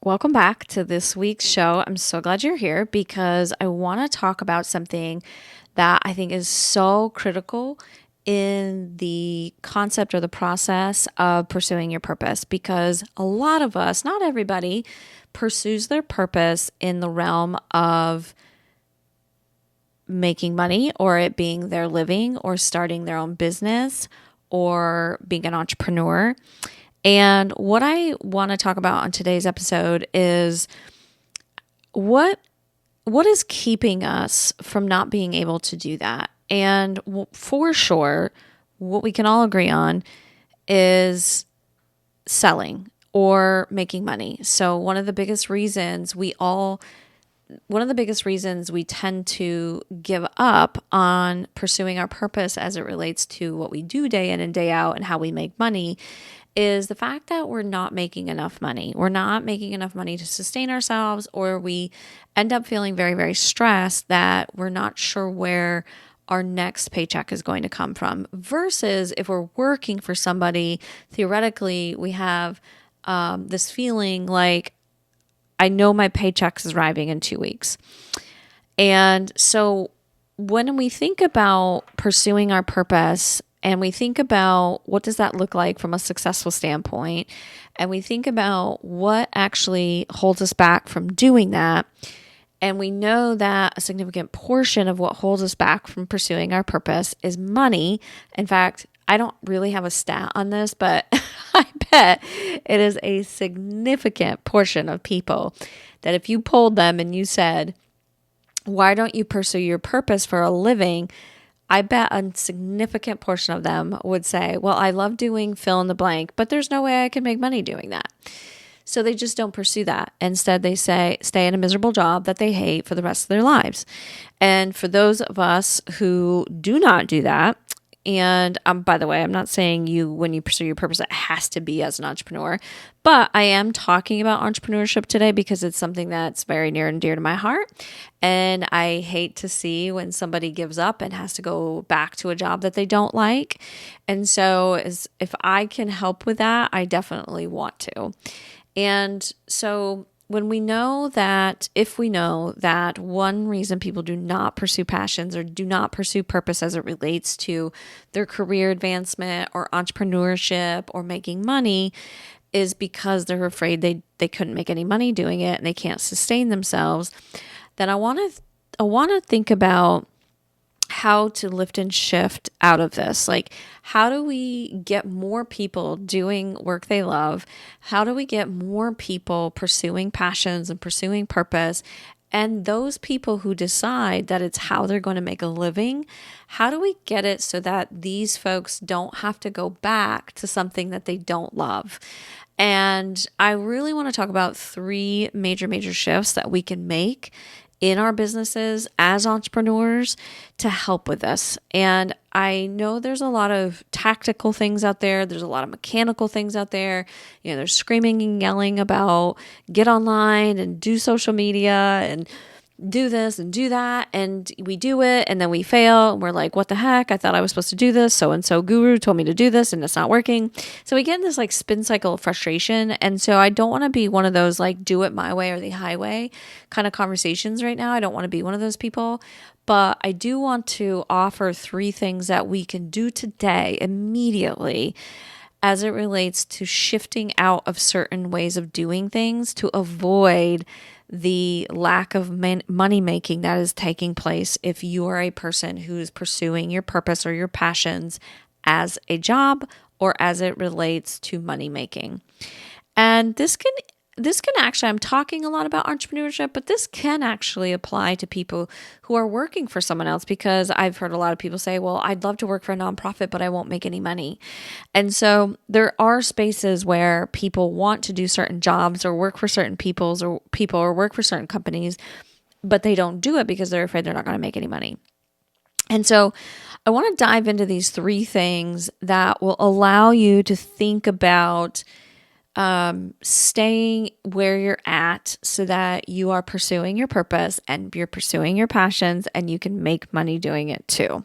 Welcome back to this week's show. I'm so glad you're here because I want to talk about something that I think is so critical in the concept or the process of pursuing your purpose. Because a lot of us, not everybody, pursues their purpose in the realm of making money or it being their living or starting their own business or being an entrepreneur. And what I want to talk about on today's episode is what what is keeping us from not being able to do that. And for sure, what we can all agree on is selling or making money. So one of the biggest reasons we tend to give up on pursuing our purpose as it relates to what we do day in and day out and how we make money is the fact that we're not making enough money. We're not making enough money to sustain ourselves, or we end up feeling very, very stressed that we're not sure where our next paycheck is going to come from. Versus if we're working for somebody, theoretically, we have this feeling like, I know my paycheck is arriving in 2 weeks. And so when we think about pursuing our purpose and we think about what does that look like from a successful standpoint, and we think about what actually holds us back from doing that, and we know that a significant portion of what holds us back from pursuing our purpose is money. In fact, I don't really have a stat on this, but I bet it is a significant portion of people that if you polled them and you said, why don't you pursue your purpose for a living? I bet a significant portion of them would say, well, I love doing fill in the blank, but there's no way I can make money doing that. So they just don't pursue that. Instead, they say, stay in a miserable job that they hate for the rest of their lives. And for those of us who do not do that, and by the way, I'm not saying when you pursue your purpose, it has to be as an entrepreneur, but I am talking about entrepreneurship today because it's something that's very near and dear to my heart. And I hate to see when somebody gives up and has to go back to a job that they don't like. And so if I can help with that, I definitely want to. And so if we know that one reason people do not pursue passions or do not pursue purpose as it relates to their career advancement or entrepreneurship or making money is because they're afraid they couldn't make any money doing it and they can't sustain themselves, then I want to think about how to lift and shift out of this. Like, how do we get more people doing work they love? How do we get more people pursuing passions and pursuing purpose? And those people who decide that it's how they're going to make a living, how do we get it so that these folks don't have to go back to something that they don't love? And I really want to talk about three major shifts that we can make in our businesses as entrepreneurs to help with this. And I know there's a lot of tactical things out there. There's a lot of mechanical things out there. There's screaming and yelling about get online and do social media and do this and do that. And we do it and then we fail. And we're like, what the heck? I thought I was supposed to do this. So-and-so guru told me to do this and it's not working. So we get in this like spin cycle of frustration. And so I don't want to be one of those like do it my way or the highway kind of conversations right now. I don't want to be one of those people. But I do want to offer three things that we can do today immediately as it relates to shifting out of certain ways of doing things to avoid the lack of money making that is taking place if you are a person who is pursuing your purpose or your passions as a job or as it relates to money making. And this can actually, I'm talking a lot about entrepreneurship, but this can actually apply to people who are working for someone else, because I've heard a lot of people say, well, I'd love to work for a nonprofit, but I won't make any money. And so there are spaces where people want to do certain jobs or work for certain people or work for certain companies, but they don't do it because they're afraid they're not going to make any money. And so I want to dive into these three things that will allow you to think about staying where you're at so that you are pursuing your purpose and you're pursuing your passions and you can make money doing it too.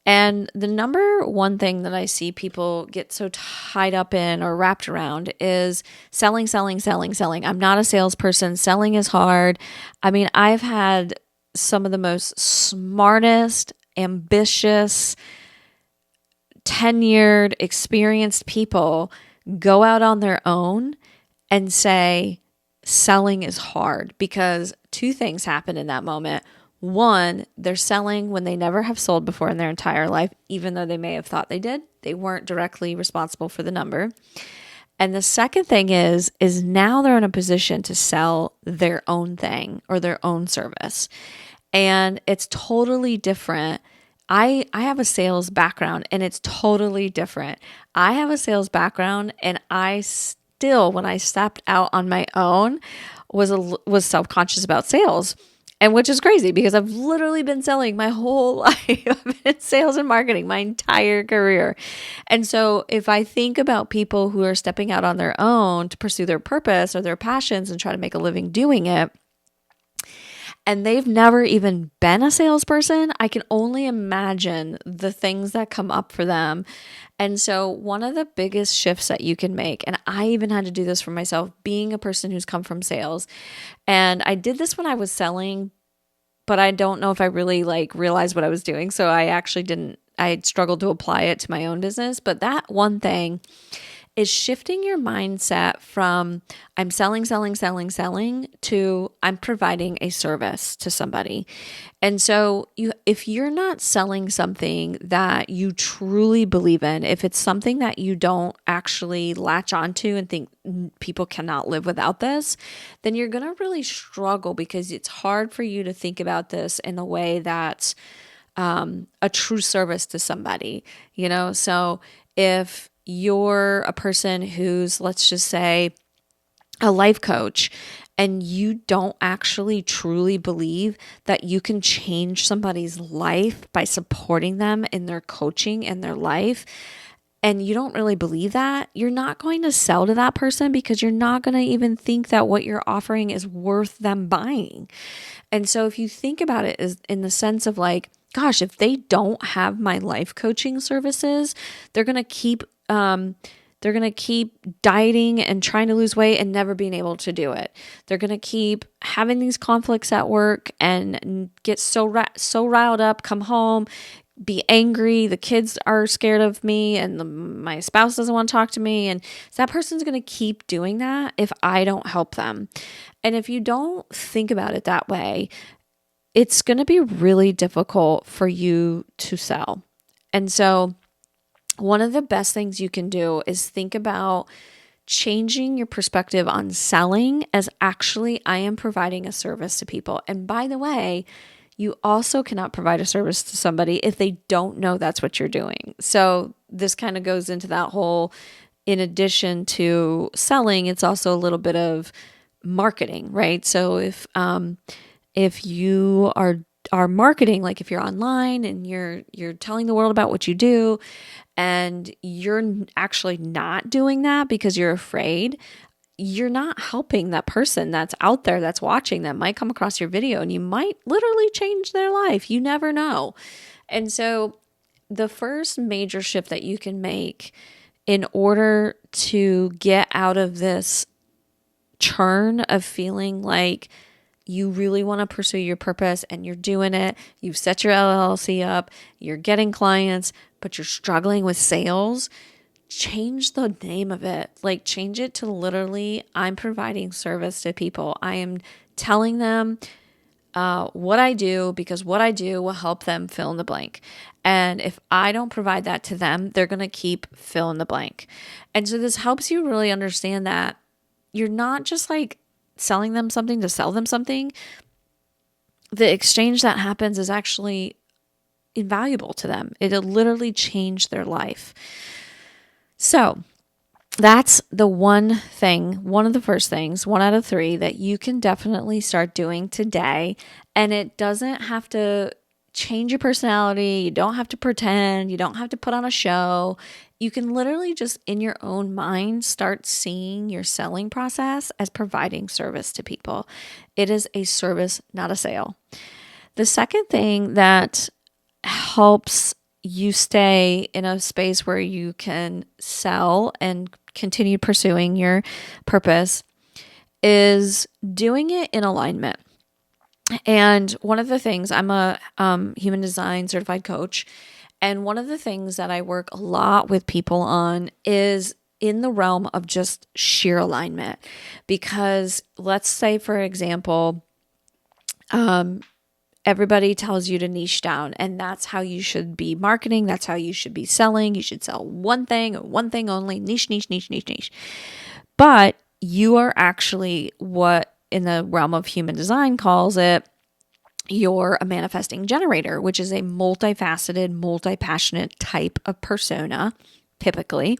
And the number one thing that I see people get so tied up in or wrapped around is selling, selling, selling, selling. I'm not a salesperson. Selling is hard. I mean, I've had some of the most smartest, ambitious, tenured, experienced people go out on their own and say, selling is hard, because two things happen in that moment. One, they're selling when they never have sold before in their entire life, even though they may have thought they did. They weren't directly responsible for the number. And the second thing is now they're in a position to sell their own thing or their own service. And it's totally different. I have a sales background and it's totally different. I have a sales background and I still, when I stepped out on my own, was self-conscious about sales. And which is crazy because I've literally been selling my whole life. I've been in sales and marketing my entire career. And so if I think about people who are stepping out on their own to pursue their purpose or their passions and try to make a living doing it, and they've never even been a salesperson, I can only imagine the things that come up for them. And so one of the biggest shifts that you can make, and I even had to do this for myself, being a person who's come from sales, and I did this when I was selling, but I don't know if I really realized what I was doing. So I actually didn't, I struggled to apply it to my own business. But that one thing is shifting your mindset from I'm selling, selling, selling, selling to I'm providing a service to somebody. And so if you're not selling something that you truly believe in, if it's something that you don't actually latch onto and think people cannot live without this, then you're going to really struggle, because it's hard for you to think about this in the way that's a true service to somebody, So if you're a person who's, let's just say, a life coach, and you don't actually truly believe that you can change somebody's life by supporting them in their coaching and their life, and you don't really believe that, you're not going to sell to that person, because you're not going to even think that what you're offering is worth them buying. And so if you think about it as in the sense of gosh, if they don't have my life coaching services, they're going to keep dieting and trying to lose weight and never being able to do it. They're going to keep having these conflicts at work and get so riled up, come home, be angry. The kids are scared of me, and my spouse doesn't want to talk to me. And so that person's going to keep doing that if I don't help them. And if you don't think about it that way, it's going to be really difficult for you to sell. And so one of the best things you can do is think about changing your perspective on selling as actually I am providing a service to people. And by the way, you also cannot provide a service to somebody if they don't know that's what you're doing. So this kind of goes into that whole, in addition to selling, it's also a little bit of marketing, right? So if you are marketing, if you're online and you're telling the world about what you do, and you're actually not doing that because you're afraid, you're not helping that person that's out there that's watching, that might come across your video, and you might literally change their life. You never know. And so the first major shift that you can make in order to get out of this churn of feeling like you really want to pursue your purpose and you're doing it, you've set your LLC up, you're getting clients, but you're struggling with sales, change the name of it. Change it to literally, I'm providing service to people. I am telling them what I do, because what I do will help them fill in the blank. And if I don't provide that to them, they're going to keep fill in the blank. And so this helps you really understand that you're not just selling them something to sell them something. The exchange that happens is actually invaluable to them. It'll literally change their life. So that's the one of the first things, 1 out of 3 that you can definitely start doing today. And it doesn't have to change your personality. You don't have to pretend. You don't have to put on a show. You can literally just in your own mind start seeing your selling process as providing service to people. It is a service, not a sale. The second thing that helps you stay in a space where you can sell and continue pursuing your purpose is doing it in alignment. And one of the things, I'm a human design certified coach, and one of the things that I work a lot with people on is in the realm of just sheer alignment. Because let's say, for example, everybody tells you to niche down, and that's how you should be marketing. That's how you should be selling. You should sell one thing and one thing only, niche, niche, niche, niche, niche. But you are actually what in the realm of human design calls it, you're a manifesting generator, which is a multifaceted, multi-passionate type of persona, typically.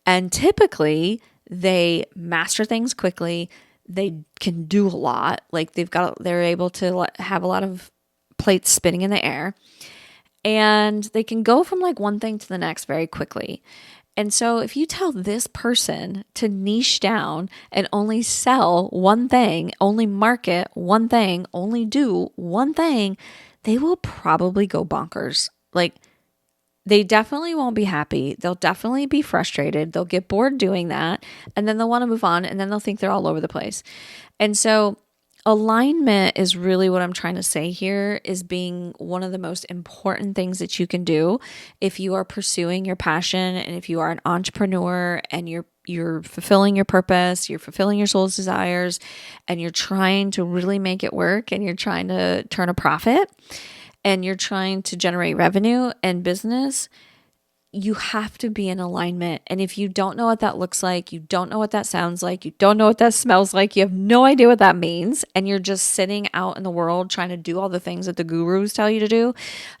And typically, they master things quickly. They can do a lot. Like they're able to have a lot of plates spinning in the air. And they can go from like one thing to the next very quickly. And so if you tell this person to niche down and only sell one thing, only market one thing, only do one thing, they will probably go bonkers. Like they definitely won't be happy. They'll definitely be frustrated. They'll get bored doing that. And then they'll want to move on, and then they'll think they're all over the place. And so alignment is really what I'm trying to say here, is being one of the most important things that you can do if you are pursuing your passion, and if you are an entrepreneur and you're fulfilling your purpose, you're fulfilling your soul's desires, and you're trying to really make it work, and you're trying to turn a profit, and you're trying to generate revenue and business. You have to be in alignment. And if you don't know what that looks like, you don't know what that sounds like, you don't know what that smells like, you have no idea what that means, and you're just sitting out in the world trying to do all the things that the gurus tell you to do,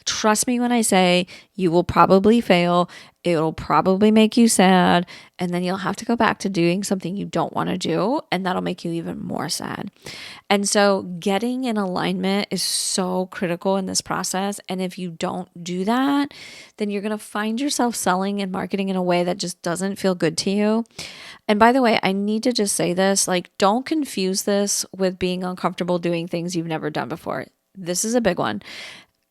trust me when I say you will probably fail. It'll probably make you sad, and then you'll have to go back to doing something you don't want to do, and that'll make you even more sad. And so getting in alignment is so critical in this process. And if you don't do that, then you're going to find yourself selling and marketing in a way that just doesn't feel good to you. And by the way, I need to just say this, like, don't confuse this with being uncomfortable doing things you've never done before. This is a big one.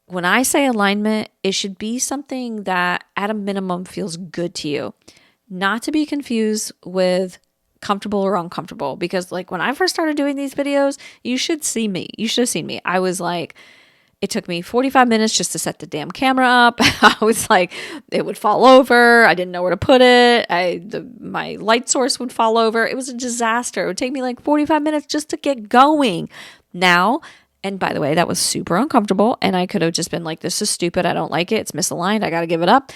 When I say alignment, it should be something that at a minimum feels good to you, not to be confused with comfortable or uncomfortable. Because like when I first started doing these videos, you should see me. You should have seen me. I was like, it took me 45 minutes just to set the damn camera up. I was like, it would fall over. I didn't know where to put it. My light source would fall over. It was a disaster. It would take me like 45 minutes just to get going. Now, and by the way, that was super uncomfortable. And I could have just been like, this is stupid. I don't like it. It's misaligned. I got to give it up.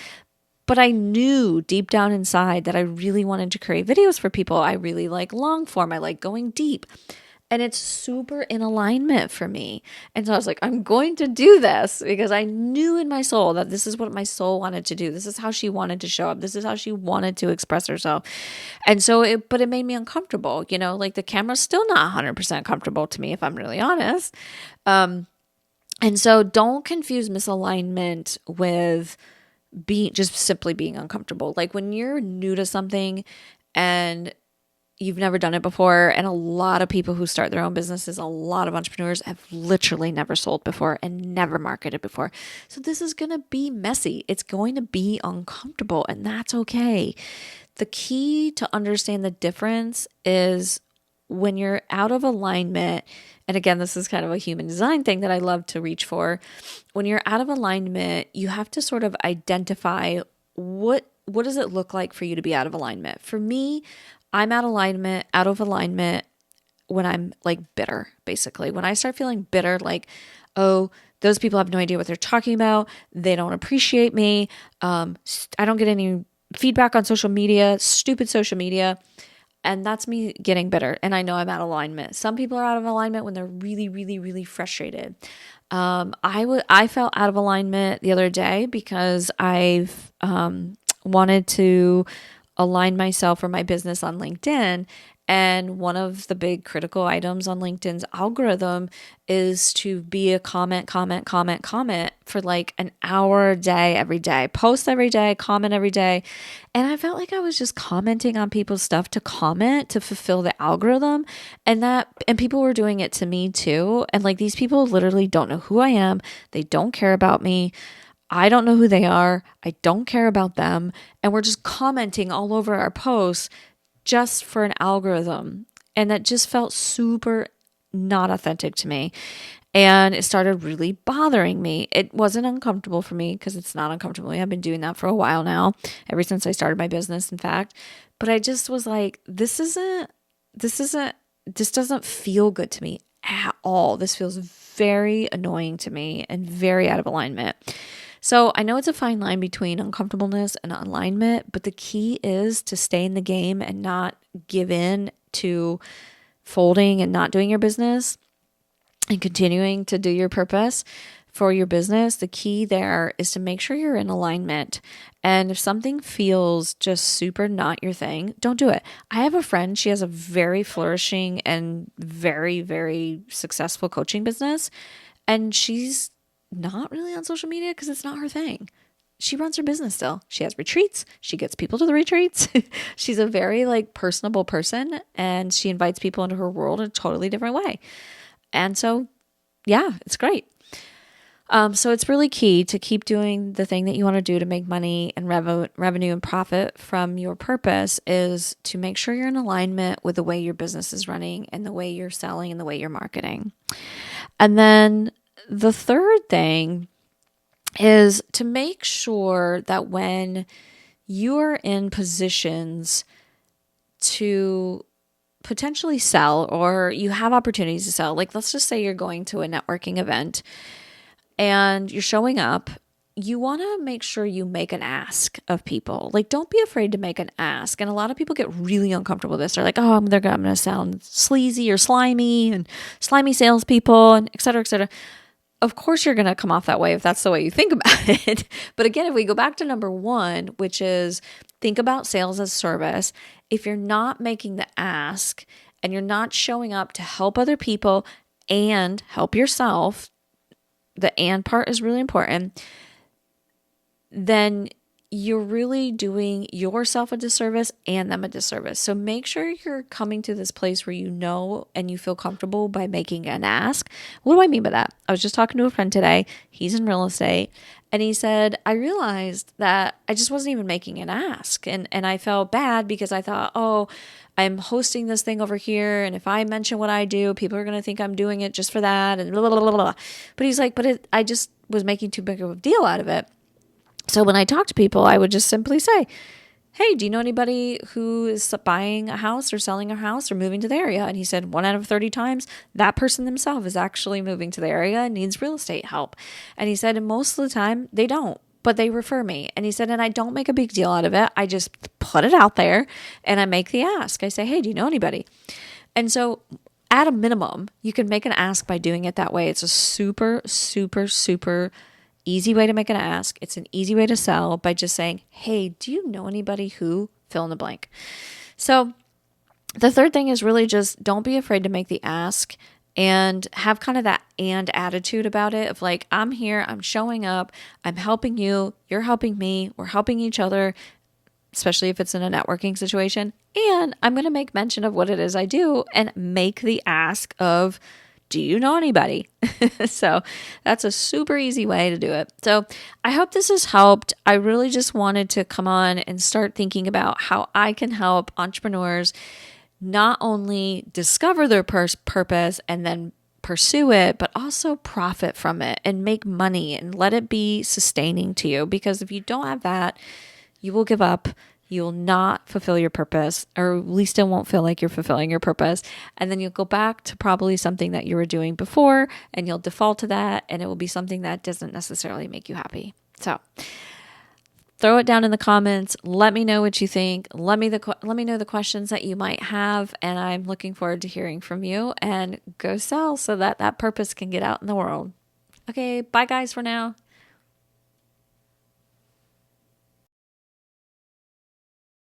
But I knew deep down inside that I really wanted to create videos for people. I really like long form. I like going deep. And it's super in alignment for me. And so I was like, I'm going to do this because I knew in my soul that this is what my soul wanted to do. This is how she wanted to show up. This is how she wanted to express herself. And so but it made me uncomfortable. Like the camera's still not 100% comfortable to me, if I'm really honest. And so don't confuse misalignment with just simply being uncomfortable. Like when you're new to something and you've never done it before, and a lot of people who start their own businesses, a lot of entrepreneurs have literally never sold before and never marketed before. So this is going to be messy. It's going to be uncomfortable, and that's okay. The key to understand the difference is when you're out of alignment, and again, this is kind of a human design thing that I love to reach for. When you're out of alignment, you have to sort of identify what does it look like for you to be out of alignment. For me, I'm out of alignment when I'm like bitter, basically. When I start feeling bitter, like, oh, those people have no idea what they're talking about. They don't appreciate me. I don't get any feedback on social media, stupid social media. And that's me getting bitter. And I know I'm out of alignment. Some people are out of alignment when they're really, really, really frustrated. I felt out of alignment the other day because I've wanted to align myself or my business on LinkedIn. And one of the big critical items on LinkedIn's algorithm is to be a comment for like an hour a day, every day, post every day, comment every day. And I felt like I was just commenting on people's stuff to comment to fulfill the algorithm. And people were doing it to me too. And like these people literally don't know who I am. They don't care about me. I don't know who they are. I don't care about them. And we're just commenting all over our posts just for an algorithm. And that just felt super not authentic to me. And it started really bothering me. It wasn't uncomfortable for me because it's not uncomfortable. I've been doing that for a while now, ever since I started my business, in fact. But I just was like, this doesn't feel good to me at all. This feels very annoying to me and very out of alignment. So I know it's a fine line between uncomfortableness and alignment, but the key is to stay in the game and not give in to folding and not doing your business and continuing to do your purpose for your business. The key there is to make sure you're in alignment. And if something feels just super not your thing, don't do it. I have a friend, she has a very flourishing and very, very successful coaching business. And she's not really on social media because it's not her thing. She runs her business still. She has retreats. She gets people to the retreats. She's a very personable person, and she invites people into her world in a totally different way. And so, yeah, it's great. So it's really key to keep doing the thing that you want to do to make money and revenue and profit from your purpose is to make sure you're in alignment with the way your business is running and the way you're selling and the way you're marketing. And then the third thing is to make sure that when you're in positions to potentially sell or you have opportunities to sell, let's just say you're going to a networking event and you're showing up, you want to make sure you make an ask of people. Don't be afraid to make an ask. And a lot of people get really uncomfortable with this. They're like, oh, I'm going to sound sleazy or slimy and slimy salespeople and et cetera, et cetera. Of course, you're going to come off that way if that's the way you think about it. But again, if we go back to number one, which is think about sales as service, if you're not making the ask and you're not showing up to help other people and help yourself, the and part is really important, then you're really doing yourself a disservice and them a disservice. So make sure you're coming to this place where you know and you feel comfortable by making an ask. What do I mean by that? I was just talking to a friend today. He's in real estate. And he said, I realized that I just wasn't even making an ask. And I felt bad because I thought, oh, I'm hosting this thing over here. And if I mention what I do, people are going to think I'm doing it just for that. And blah, blah, blah, blah. But he's like, I just was making too big of a deal out of it. So when I talk to people, I would just simply say, hey, do you know anybody who is buying a house or selling a house or moving to the area? And he said 1 out of 30 times, that person themselves is actually moving to the area and needs real estate help. And he said, and most of the time they don't, but they refer me. And he said, and I don't make a big deal out of it. I just put it out there and I make the ask. I say, hey, do you know anybody? And so at a minimum, you can make an ask by doing it that way. It's a super, super, super easy way to make an ask. It's an easy way to sell by just saying, hey, do you know anybody who fill in the blank? So the third thing is really just don't be afraid to make the ask and have kind of that and attitude about it of I'm here, I'm showing up, I'm helping you, you're helping me, we're helping each other, especially if it's in a networking situation. And I'm going to make mention of what it is I do and make the ask of, do you know anybody? So that's a super easy way to do it. So I hope this has helped. I really just wanted to come on and start thinking about how I can help entrepreneurs not only discover their purpose and then pursue it, but also profit from it and make money and let it be sustaining to you. Because if you don't have that, you will give up. You will not fulfill your purpose, or at least it won't feel like you're fulfilling your purpose. And then you'll go back to probably something that you were doing before and you'll default to that, and it will be something that doesn't necessarily make you happy. So throw it down in the comments. Let me know what you think. Let me know the questions that you might have, and I'm looking forward to hearing from you. And go sell so that purpose can get out in the world. Okay, bye guys for now.